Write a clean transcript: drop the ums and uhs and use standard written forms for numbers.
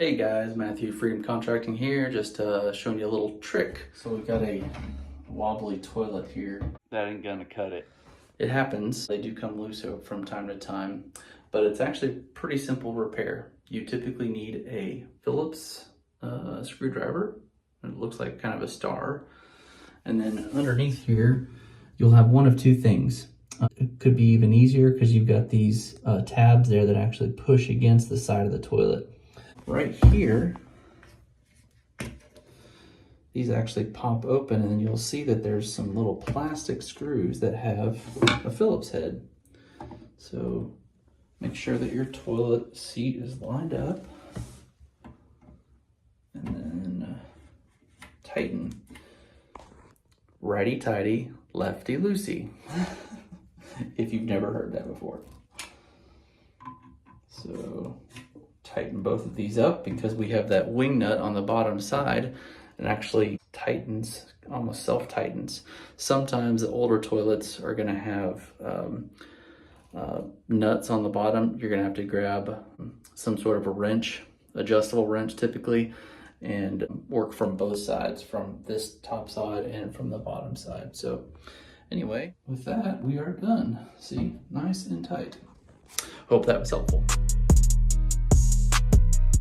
Hey guys, Matthew, Freedom Contracting here, just showing you a little trick. So we've got a wobbly toilet here. That ain't gonna cut it. It happens. They do come loose from time to time, but it's actually pretty simple repair. You typically need a Phillips screwdriver. It looks like kind of a star. And then underneath here, you'll have one of two things. It could be even easier because you've got these tabs there that actually push against the side of the toilet. Right here, these actually pop open, and then you'll see that there's some little plastic screws that have a Phillips head. So make sure that your toilet seat is lined up, and then tighten. Righty-tighty, lefty-loosey, if you've never heard that before. So tighten both of these up because we have that wing nut on the bottom side and actually tightens, almost self-tightens. Sometimes the older toilets are gonna have nuts on the bottom. You're gonna have to grab some sort of a wrench, adjustable wrench typically, and work from both sides, from this top side and from the bottom side. So anyway, with that, we are done. See, nice and tight. Hope that was helpful.